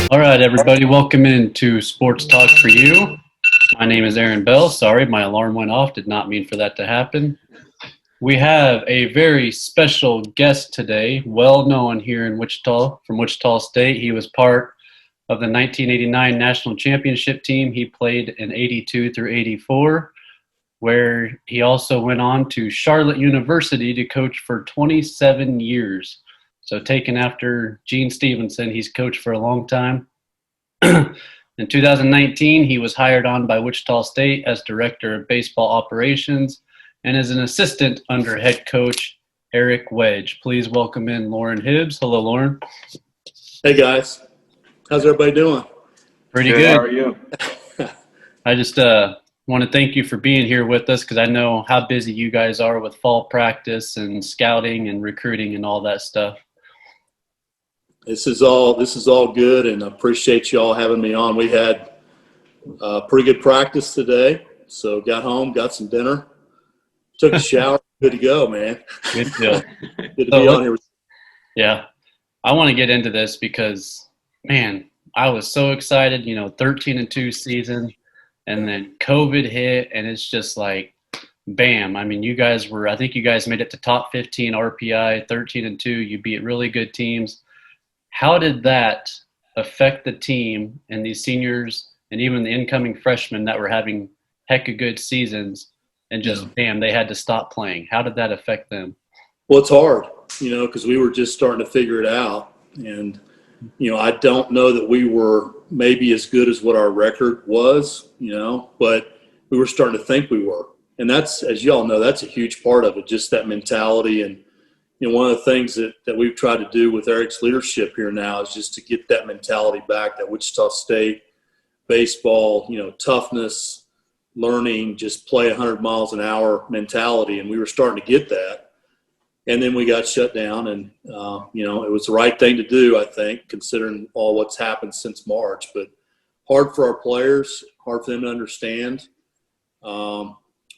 All right, everybody, welcome into Sports Talk for You. My name is Aaron Bell. Sorry, my alarm went off. Did not mean for that to happen. We have a very special guest today, well known here in Wichita, from Wichita State. He was part of the 1989 National Championship team. He played in 82 through 84, where he also went on to Charlotte University to coach for 27 years. So taken after Gene Stevenson, he's coached for a long time. In 2019, he was hired on by Wichita State as Director of Baseball Operations and as an assistant under head coach Eric Wedge. Please welcome in Loren Hibbs. Hello, Loren. Hey, guys. How's everybody doing? Pretty good. How are you? I just want to thank you for being here with us because I know how busy you guys are with fall practice and scouting and recruiting and all that stuff. This is all good, and I appreciate you all having me on. We had pretty good practice today, so got home, got some dinner, took a shower, good to go, man. Good deal. Good to be on here. Yeah, I want to get into this because, man, I was so excited. 13-2 season, and then COVID hit, and it's just like, bam. I mean, I think you guys made it to top 15 RPI, 13-2. You beat really good teams. How did that affect the team and these seniors and even the incoming freshmen that were having heck of good seasons and just, bam, they had to stop playing? How did that affect them? Well, it's hard, because we were just starting to figure it out. And, I don't know that we were maybe as good as what our record was, but we were starting to think we were. And that's, as you all know, that's a huge part of it, just that mentality. And one of the things that we've tried to do with Eric's leadership here now is just to get that mentality back, that Wichita State baseball, toughness, learning, just play 100 miles an hour mentality. And we were starting to get that. And then we got shut down, and, it was the right thing to do, I think, considering all what's happened since March. But hard for our players, hard for them to understand.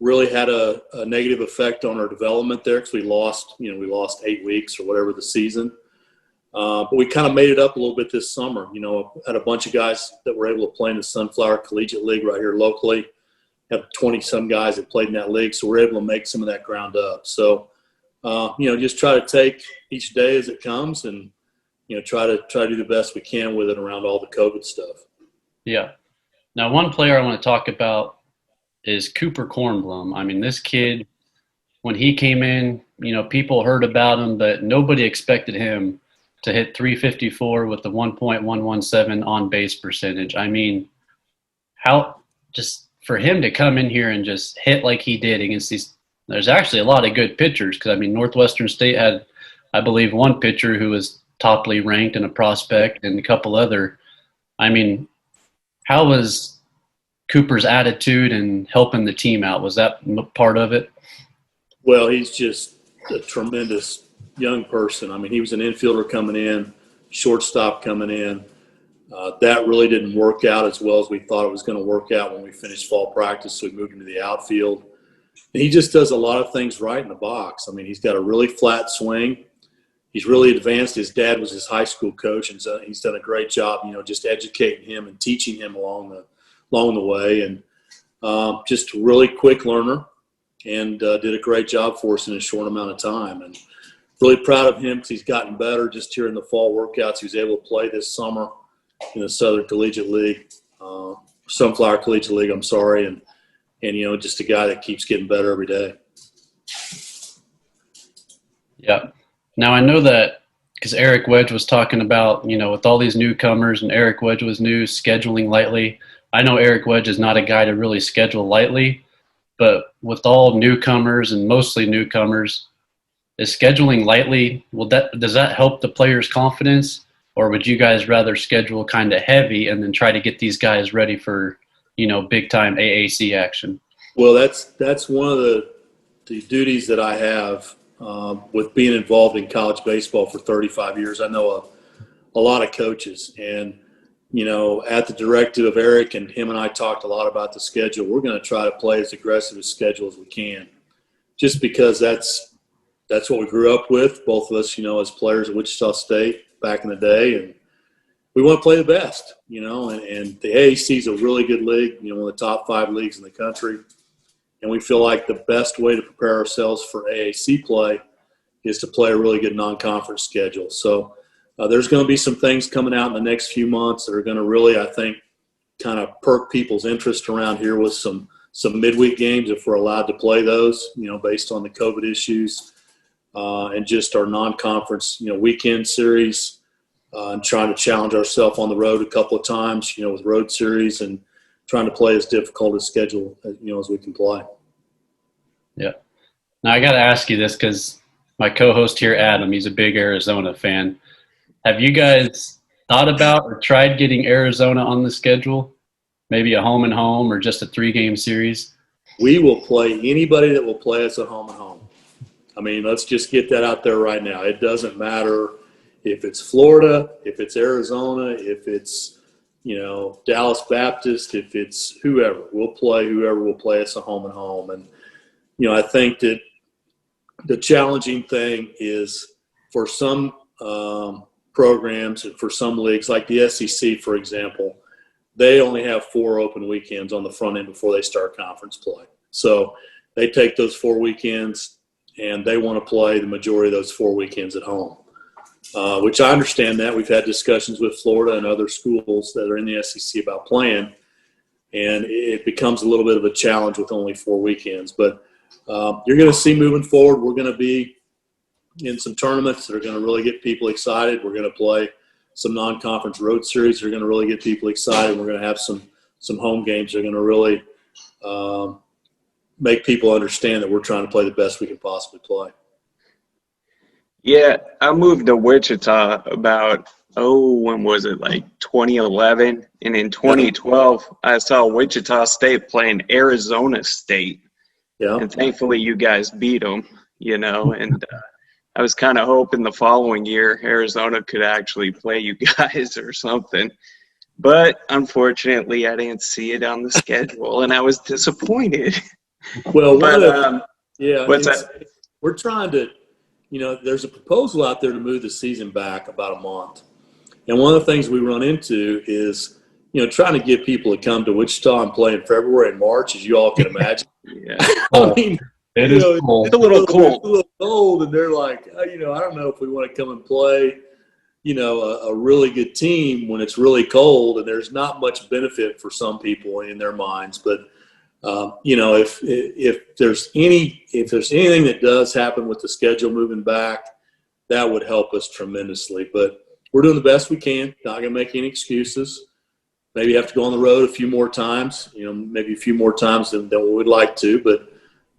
Really had a negative effect on our development there because we lost 8 weeks or whatever the season. But we kind of made it up a little bit this summer. Had a bunch of guys that were able to play in the Sunflower Collegiate League right here locally. Have 20-some guys that played in that league, so we're able to make some of that ground up. So, just try to take each day as it comes and, try to do the best we can with it around all the COVID stuff. Yeah. Now, one player I want to talk about is Cooper Kornblum. I mean, this kid, when he came in, people heard about him, but nobody expected him to hit 354 with the 1.117 on base percentage. I mean, how just for him to come in here and just hit like he did against these, there's actually a lot of good pitchers because, Northwestern State had, I believe, one pitcher who was toply ranked and a prospect and a couple other. How was Cooper's attitude and helping the team out? Was that part of it? Well, he's just a tremendous young person. He was an infielder coming in, shortstop coming in. That really didn't work out as well as we thought it was going to work out when we finished fall practice, so we moved him to the outfield. And he just does a lot of things right in the box. He's got a really flat swing. He's really advanced. His dad was his high school coach, and so he's done a great job, just educating him and teaching him along the way, and just a really quick learner, and did a great job for us in a short amount of time. And really proud of him because he's gotten better just here in the fall workouts. He was able to play this summer in the Southern Collegiate League, Sunflower Collegiate League, and just a guy that keeps getting better every day. Yeah. Now I know that because Eric Wedge was talking about, with all these newcomers, and Eric Wedge was new, scheduling lightly. I know Eric Wedge is not a guy to really schedule lightly, but with all newcomers and mostly newcomers, is scheduling lightly, does that help the players' confidence, or would you guys rather schedule kind of heavy and then try to get these guys ready for, big time AAC action? Well, that's one of the duties that I have with being involved in college baseball for 35 years. I know a lot of coaches, and at the directive of Eric, and him and I talked a lot about the schedule. We're going to try to play as aggressive a schedule as we can, just because that's what we grew up with, both of us, as players at Wichita State back in the day. we want to play the best, and the AAC is a really good league, one of the top 5 leagues in the country. And we feel like the best way to prepare ourselves for AAC play is to play a really good non-conference schedule. So there's going to be some things coming out in the next few months that are going to really, I think, kind of perk people's interest around here with some midweek games if we're allowed to play those, based on the COVID issues, and just our non-conference, weekend series, and trying to challenge ourselves on the road a couple of times, with road series and trying to play as difficult a schedule, as we can play. Yeah. Now I got to ask you this because my co-host here, Adam, he's a big Arizona fan. Have you guys thought about or tried getting Arizona on the schedule? Maybe a home and home or just a 3-game series? We will play anybody that will play us at home and home. I mean, let's just get that out there right now. It doesn't matter if it's Florida, if it's Arizona, if it's, Dallas Baptist, if it's whoever. We'll play whoever will play us at home and home. And, I think that the challenging thing is for some programs and for some leagues, like the SEC, for example, they only have 4 open weekends on the front end before they start conference play. So they take those 4 weekends and they want to play the majority of those 4 weekends at home, which I understand that. We've had discussions with Florida and other schools that are in the SEC about playing, and it becomes a little bit of a challenge with only 4 weekends. But you're going to see moving forward, we're going to be in some tournaments that are going to really get people excited. We're going to play some non-conference road series that are going to really get people excited. We're going to have some home games that are going to really make people understand that we're trying to play the best we can possibly play. Yeah, I moved to Wichita about, when was it, like 2011? And in 2012, I saw Wichita State playing Arizona State. Yeah. And thankfully you guys beat them, and I was kind of hoping the following year Arizona could actually play you guys or something. But unfortunately, I didn't see it on the schedule, and I was disappointed. Well, But we're trying to, there's a proposal out there to move the season back about a month. And one of the things we run into is, trying to get people to come to Wichita and play in February and March, as you all can imagine. Yeah. I mean, it is cold. It's a little cold. It's a little cold, and they're like, I don't know if we want to come and play, a really good team when it's really cold, and there's not much benefit for some people in their minds. But if there's anything that does happen with the schedule moving back, that would help us tremendously. But we're doing the best we can. Not going to make any excuses. Maybe have to go on the road a few more times. Maybe a few more times than we would like to. But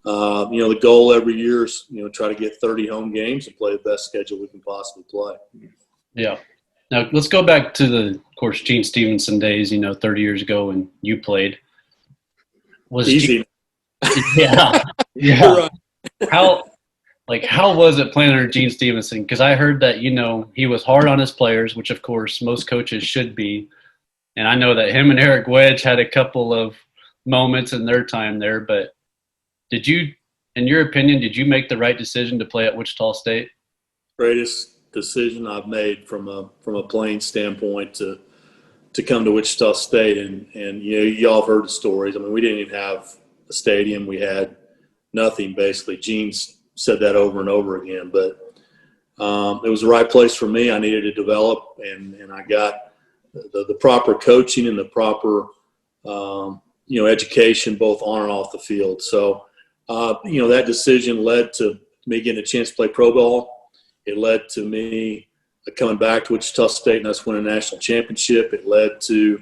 the goal every year is try to get 30 home games and play the best schedule we can possibly play. Yeah. Now let's go back to of course, Gene Stevenson days. 30 years ago when you played. Was easy. Yeah. Right. How was it playing under Gene Stevenson? Because I heard that he was hard on his players, which of course most coaches should be. And I know that him and Eric Wedge had a couple of moments in their time there. But in your opinion, did you make the right decision to play at Wichita State? Greatest decision I've made from a playing standpoint to come to Wichita State. And y'all have heard the stories. I mean, we didn't even have a stadium. We had nothing, basically. Gene's said that over and over again. But it was the right place for me. I needed to develop, and I got the proper coaching and the proper education both on and off the field. So that decision led to me getting a chance to play pro ball. It led to me coming back to Wichita State and us winning a national championship. It led to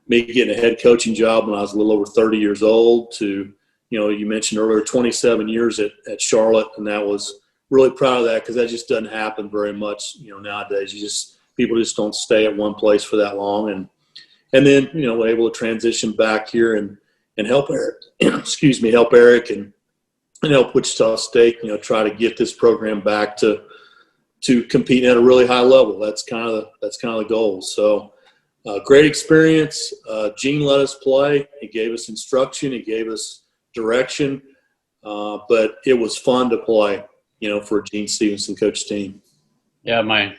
me getting a head coaching job when I was a little over 30 years old to, you mentioned earlier, 27 years at Charlotte. And that was really proud of that because that just doesn't happen very much, nowadays. People just don't stay at one place for that long. And then, we're able to transition back here and help Eric, help Eric and help Wichita State, try to get this program back to competing at a really high level. That's kind of the goal. So great experience. Gene let us play. He gave us instruction. He gave us direction. But it was fun to play, for a Gene Stevenson coach team. Yeah, my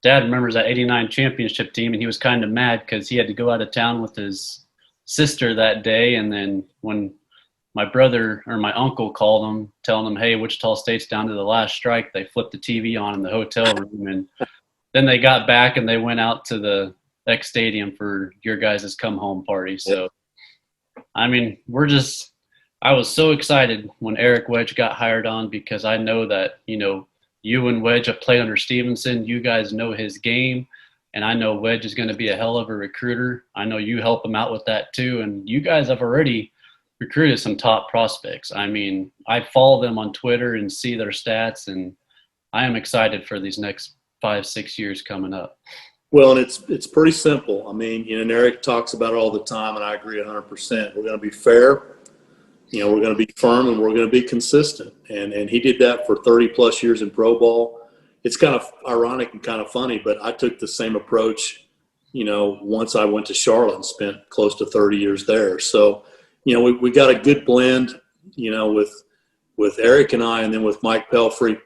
Dad remembers that '89 championship team, and he was kind of mad because he had to go out of town with his sister that day. And then when my brother or my uncle called him, telling him, "Hey, Wichita State's down to the last strike," they flipped the TV on in the hotel room, and then they got back and they went out to the X Stadium for your guys' come home party. So, I mean, I was so excited when Eric Wedge got hired on, because I know that, you and Wedge have played under Stevenson. You guys know his game, and I know Wedge is going to be a hell of a recruiter. I know you help him out with that too, and you guys have already recruited some top prospects. I mean, I follow them on Twitter and see their stats, and I am excited for these next 5-6 years coming up. Well, and it's pretty simple. I mean, and Eric talks about it all the time, and I agree 100%. We're going to be fair. We're going to be firm, and we're going to be consistent. And he did that for 30-plus years in pro ball. It's kind of ironic and kind of funny, but I took the same approach, once I went to Charlotte and spent close to 30 years there. So, we got a good blend, with Eric and I, and then with Mike Pelfrey.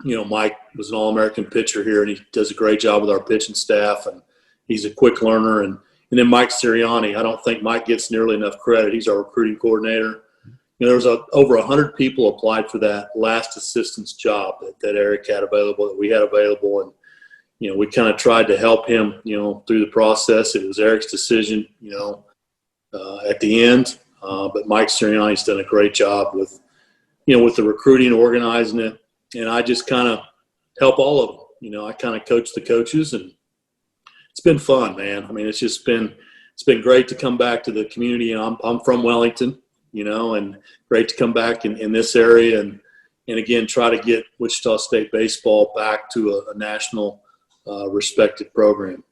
Mike was an All-American pitcher here, and he does a great job with our pitching staff, and he's a quick learner. And then Mike Sirianni, I don't think Mike gets nearly enough credit. He's our recruiting coordinator. There was over 100 people applied for that last assistant's job that Eric had available, that we had available. And, we kind of tried to help him, through the process. It was Eric's decision, at the end. But Mike Sirianni's done a great job with the recruiting, organizing it. And I just kind of help all of them. I kind of coach the coaches, and it's been fun, man. I mean, it's been great to come back to the community. I'm from Wellington, and great to come back in this area and again, try to get Wichita State baseball back to a national respected program.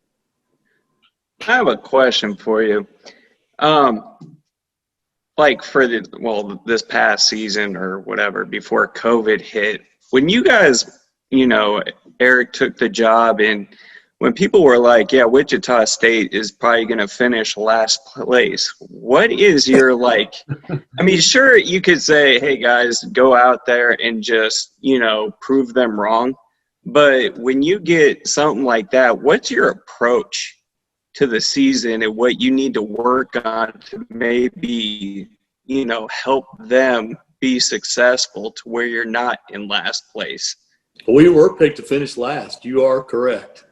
I have a question for you. Like for this past season or whatever, before COVID hit, when you guys, Eric took the job, and when people were like, yeah, Wichita State is probably going to finish last place, what is your sure, you could say, hey, guys, go out there and just, prove them wrong. But when you get something like that, what's your approach to the season and what you need to work on to maybe, help them be successful to where you're not in last place? We were picked to finish last. You are correct.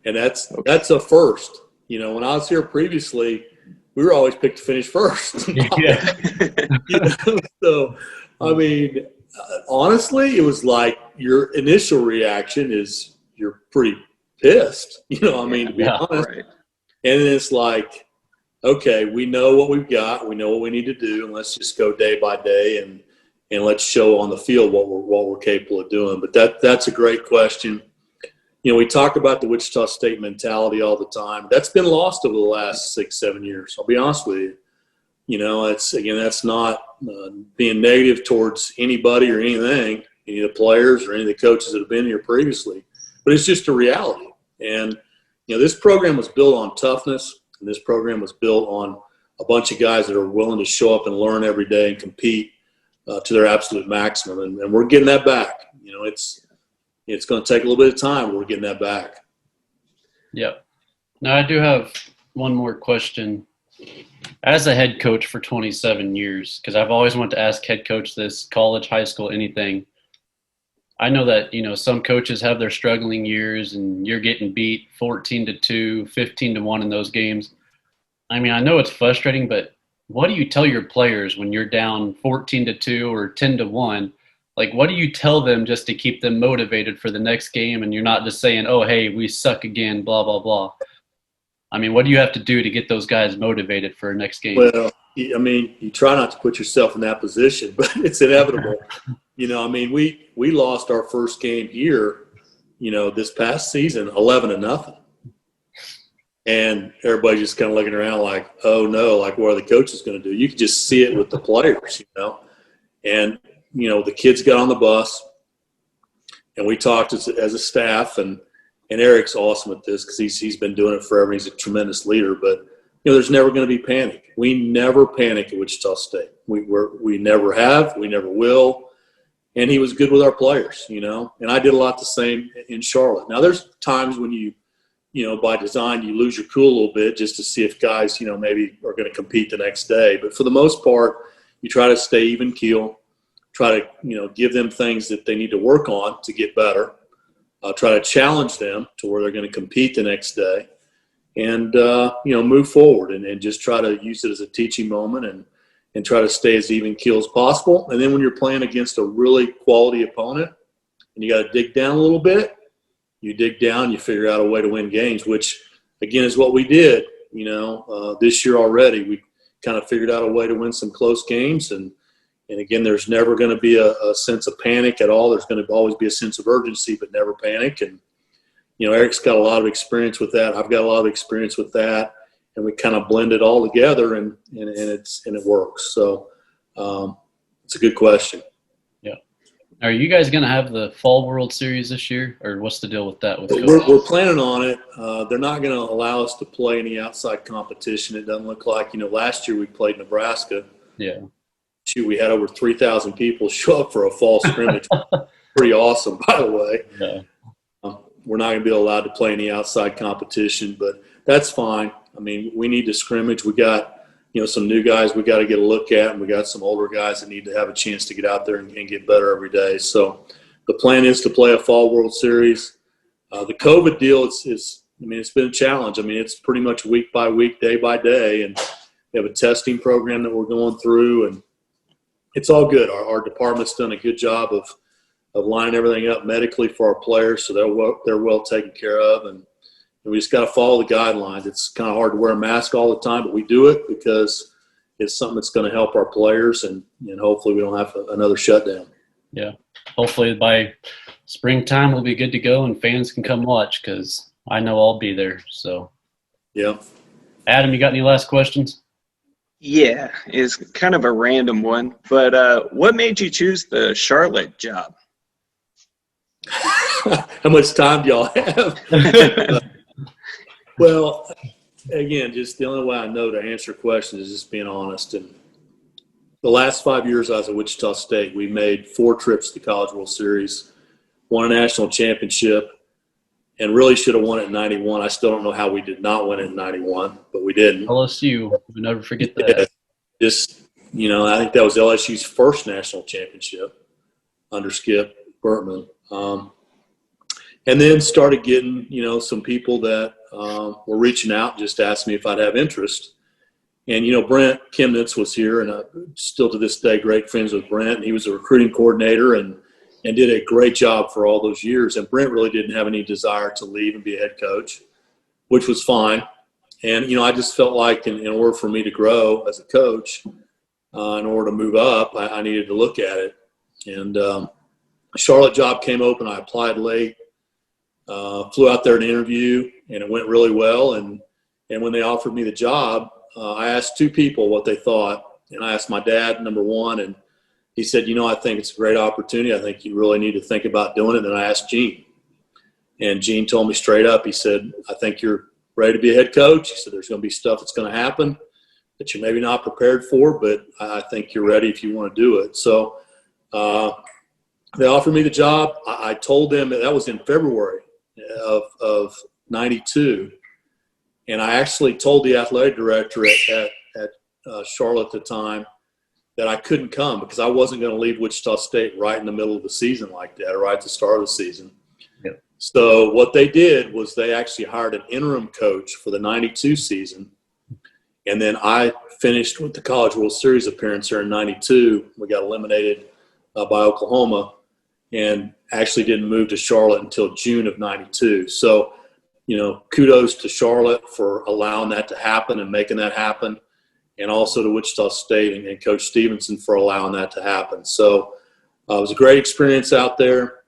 And that's a first. When I was here previously, we were always picked to finish first. Yeah. So, I mean, honestly, it was like your initial reaction is you're pretty pissed, to be honest. Right. And then it's like, okay, we know what we've got. We know what we need to do, and let's just go day by day and let's show on the field what we're capable of doing. But that's a great question. We talk about the Wichita State mentality all the time. That's been lost over the last 6-7 years. I'll be honest with you. That's not being negative towards anybody or anything, any of the players or any of the coaches that have been here previously. But it's just a reality. And, this program was built on toughness, and this program was built on a bunch of guys that are willing to show up and learn every day and compete to their absolute maximum. And we're getting that back. It's going to take a little bit of time. We're getting that back. Yep. Now, I do have one more question. As a head coach for 27 years, because I've always wanted to ask head coach this, college, high school, anything. I know that, some coaches have their struggling years, and you're getting beat 14-2, 15-1 in those games. I mean, I know it's frustrating, but what do you tell your players when you're down 14-2 or 10-1? What do you tell them just to keep them motivated for the next game, and you're not just saying, oh, hey, we suck again, blah, blah, blah? I mean, what do you have to do to get those guys motivated for the next game? Well, I mean, you try not to put yourself in that position, but it's inevitable. We lost our first game here, this past season, 11-0. And everybody just kind of looking around like, oh, no, what are the coaches going to do? You can just see it with the players, And, the kids got on the bus, and we talked as a staff, and Eric's awesome at this because he's been doing it forever. He's a tremendous leader. But, there's never going to be panic. We never panic at Wichita State. We never have. We never will. and he was good with our players, and I did a lot the same in Charlotte. Now there's times when by design, you lose your cool a little bit just to see if guys, maybe are going to compete the next day. But for the most part, you try to stay even keel, try to, give them things that they need to work on to get better, try to challenge them to where they're going to compete the next day, and, move forward and just try to use it as a teaching moment and try to stay as even keel as possible. And then when you're playing against a really quality opponent and you got to dig down a little bit, you dig down, you figure out a way to win games, which, again, is what we did, this year already. We kind of figured out a way to win some close games. And again, there's never going to be a sense of panic at all. There's going to always be a sense of urgency, but never panic. And, Eric's got a lot of experience with that. I've got a lot of experience with that. And we kind of blend it all together, and it works. So it's a good question. Are you guys going to have the Fall World Series this year, or what's the deal with that? We're planning on it. They're not going to allow us to play any outside competition. It doesn't look like, last year we played Nebraska. Yeah. Shoot, we had over 3,000 people show up for a fall scrimmage. Pretty awesome, by the way. Yeah. We're not going to be allowed to play any outside competition, but that's fine. I mean, we need to scrimmage. We got, some new guys we got to get a look at, and we got some older guys that need to have a chance to get out there and get better every day. So the plan is to play a Fall World Series. The COVID deal it's been a challenge. It's pretty much week by week, day by day, and we have a testing program that we're going through, and it's all good. Our department's done a good job of lining everything up medically for our players, so they're well taken care of, and we just got to follow the guidelines. It's kind of hard to wear a mask all the time, but we do it because it's something that's going to help our players, and hopefully we don't have another shutdown. Yeah. Hopefully by springtime we'll be good to go and fans can come watch, because I know I'll be there. So, yeah. Adam, you got any last questions? Yeah, it's kind of a random one, but what made you choose the Charlotte job? How much time do y'all have? Well, again, just the only way I know to answer questions is just being honest. And the last 5 years I was at Wichita State, we made 4 trips to the College World Series, won a national championship, and really should have won it in 91. I still don't know how we did not win it in 91, but we didn't. LSU, we'll never forget that. Yeah, just, I think that was LSU's first national championship under Skip Bertman. And then started getting, some people that were reaching out, just asked me if I'd have interest. And, Brent Kimnitz was here, and I'm still to this day great friends with Brent. And he was a recruiting coordinator and did a great job for all those years. And Brent really didn't have any desire to leave and be a head coach, which was fine. And, I just felt like in order for me to grow as a coach, in order to move up, I needed to look at it. And a Charlotte job came open. I applied late. Flew out there to interview, and it went really well. And when they offered me the job, I asked 2 people what they thought. And I asked my dad, number one, and he said, I think it's a great opportunity. I think you really need to think about doing it. And I asked Gene. And Gene told me straight up, he said, I think you're ready to be a head coach. He said, there's going to be stuff that's going to happen that you're maybe not prepared for, but I think you're ready if you want to do it. So they offered me the job. I told them that was in February of 92, and I actually told the athletic director at Charlotte at the time that I couldn't come because I wasn't going to leave Wichita State right in the middle of the season like that, or right at the start of the season. Yep. So what they did was they actually hired an interim coach for the 92 season, and then I finished with the College World Series appearance here in 92. We got eliminated by Oklahoma, and actually didn't move to Charlotte until June of 92. So, kudos to Charlotte for allowing that to happen and making that happen, and also to Wichita State and Coach Stevenson for allowing that to happen. So it was a great experience out there.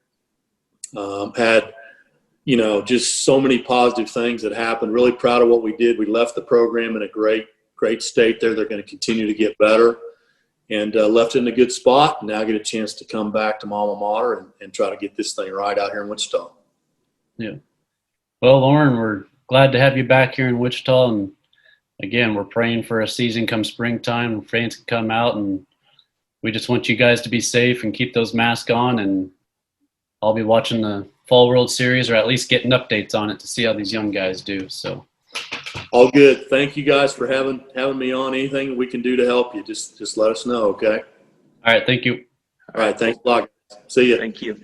Had, just so many positive things that happened. Really proud of what we did. We left the program in a great state there. They're going to continue to get better. And left it in a good spot, and now get a chance to come back to my alma mater and try to get this thing right out here in Wichita. Yeah. Well, Loren, we're glad to have you back here in Wichita. And, again, we're praying for a season come springtime. Fans can come out and we just want you guys to be safe and keep those masks on, and I'll be watching the Fall World Series, or at least getting updates on it to see how these young guys do. So all good. Thank you guys for having me on. Anything we can do to help you, just let us know, okay? all right, thank you. All right, thanks a lot. See you. Thank you.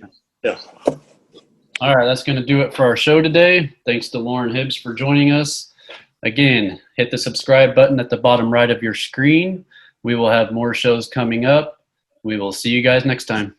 Yeah. All right, that's going to do it for our show today. Thanks to Loren Hibbs for joining us. Again, hit the subscribe button at the bottom right of your screen. We will have more shows coming up. We will see you guys next time.